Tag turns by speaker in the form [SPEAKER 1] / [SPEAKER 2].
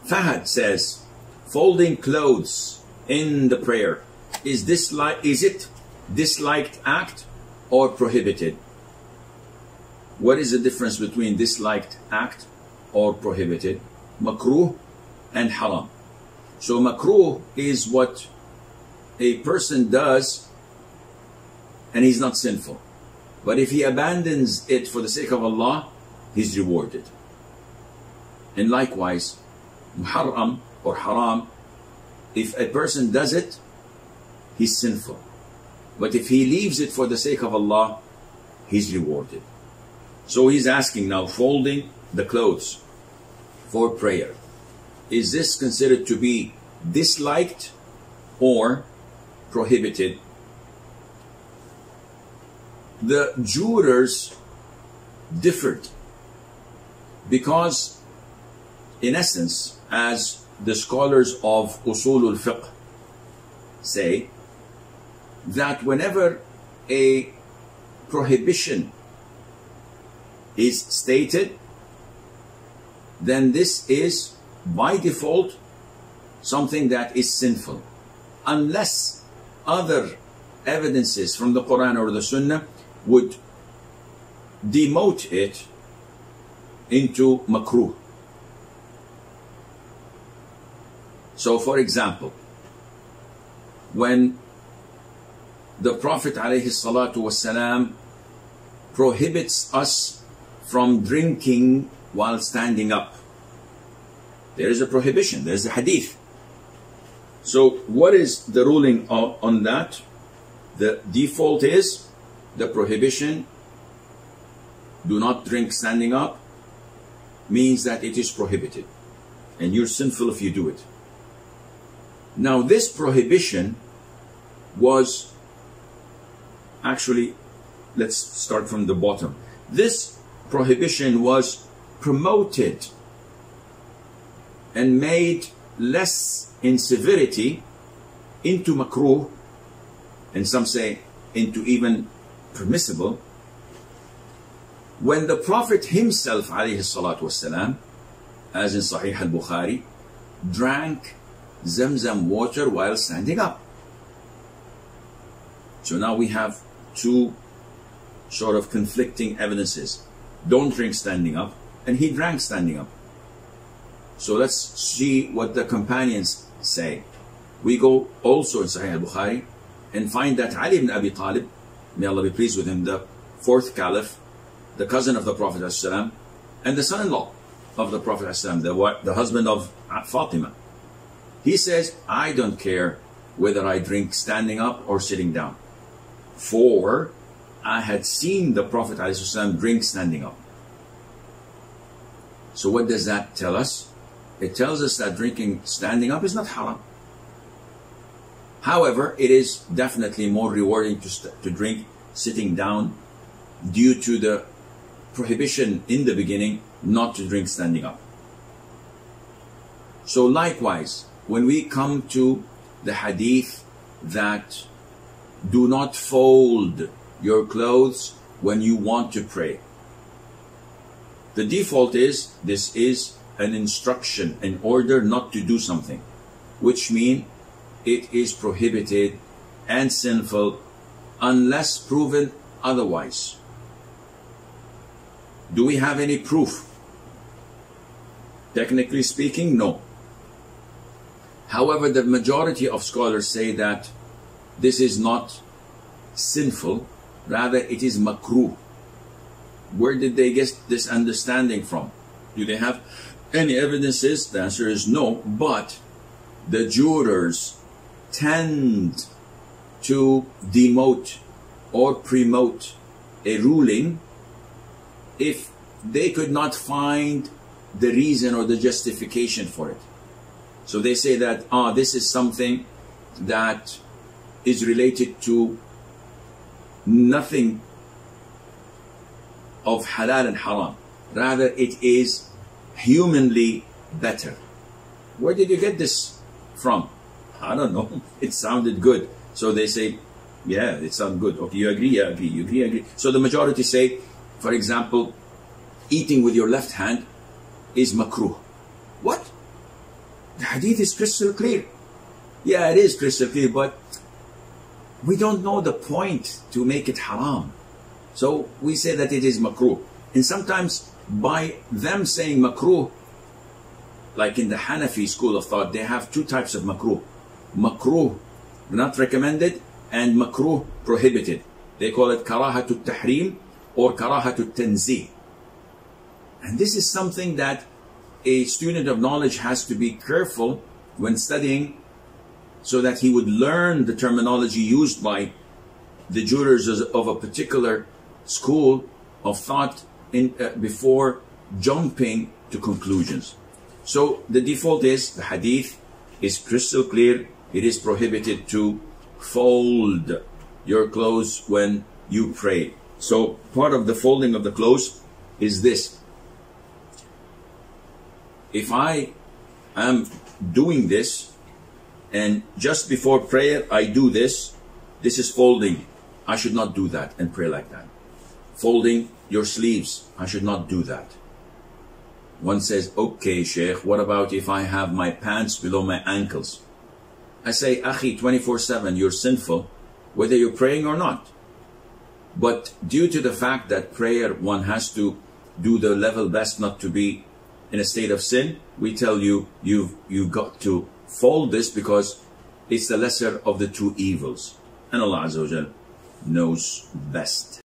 [SPEAKER 1] Fahad says, folding clothes in the prayer, is it disliked act or prohibited? What is the difference between disliked act or prohibited? Makruh and haram. So makruh is what a person does and he's not sinful. But if he abandons it for the sake of Allah, he's rewarded. And likewise, muharram or haram, if a person does it, he's sinful. But if he leaves it for the sake of Allah, he's rewarded. So he's asking now, folding the clothes for prayer, is this considered to be disliked or prohibited? The jurors differed because, in essence, as the scholars of Usul al-Fiqh say, that whenever a prohibition is stated, then this is by default something that is sinful, unless other evidences from the Quran or the Sunnah would demote it into makruh. So for example, when the Prophet ﷺ prohibits us from drinking while standing up, there is a prohibition, there is a hadith. So what is the ruling on that? The default is the prohibition, do not drink standing up, means that it is prohibited and you're sinful if you do it. Now this prohibition was actually, let's start from the bottom. This prohibition was promoted and made less in severity into makruh, and some say into even permissible, when the Prophet himself ﷺ, as in Sahih al-Bukhari, drank Zamzam water while standing up. So now we have two sort of conflicting evidences. Don't drink standing up, and he drank standing up. So let's see what the companions say. We go also in Sahih al-Bukhari and find that Ali ibn Abi Talib, may Allah be pleased with him, the fourth caliph, the cousin of the Prophet ﷺ, and the son-in-law of the Prophet ﷺ, the husband of Fatima, he says, I don't care whether I drink standing up or sitting down, for I had seen the Prophet ﷺ drink standing up. So what does that tell us? It tells us that drinking standing up is not haram. However, it is definitely more rewarding to drink sitting down, due to the prohibition in the beginning not to drink standing up. So likewise, when we come to the hadith that do not fold your clothes when you want to pray, the default is this is an instruction, an order not to do something, which means it is prohibited and sinful unless proven otherwise. Do we have any proof? Technically speaking, no. However, the majority of scholars say that this is not sinful, rather it is makruh. Where did they get this understanding from? Do they have any evidences? The answer is no, but the jurors tend to demote or promote a ruling if they could not find the reason or the justification for it. So they say that, this is something that is related to nothing of halal and haram. Rather, it is humanly better. Where did you get this from? I don't know. It sounded good. So they say, yeah, it sounds good. Okay, you agree? Yeah, agree. You agree? Agree. So the majority say, for example, eating with your left hand is makruh. What? The hadith is crystal clear. Yeah, it is crystal clear, but we don't know the point to make it haram. So we say that it is makruh. And sometimes by them saying makruh, like in the Hanafi school of thought, they have two types of makruh. Makruh, not recommended, and makruh, prohibited. They call it karahatul tahrim or karahatul tanzih. And this is something that a student of knowledge has to be careful when studying, so that he would learn the terminology used by the jurors of a particular school of thought before jumping to conclusions. So the default is, the hadith is crystal clear. It is prohibited to fold your clothes when you pray. So part of the folding of the clothes is this. If I am doing this, and just before prayer I do this, this is folding. I should not do that and pray like that. Folding your sleeves, I should not do that. One says, okay, Sheikh, what about if I have my pants below my ankles? I say, Akhi, 24/7, you're sinful, whether you're praying or not. But due to the fact that prayer, one has to do the level best not to be in a state of sin, we tell you, you've got to fold this because it's the lesser of the two evils. And Allah Azza wa Jal knows best.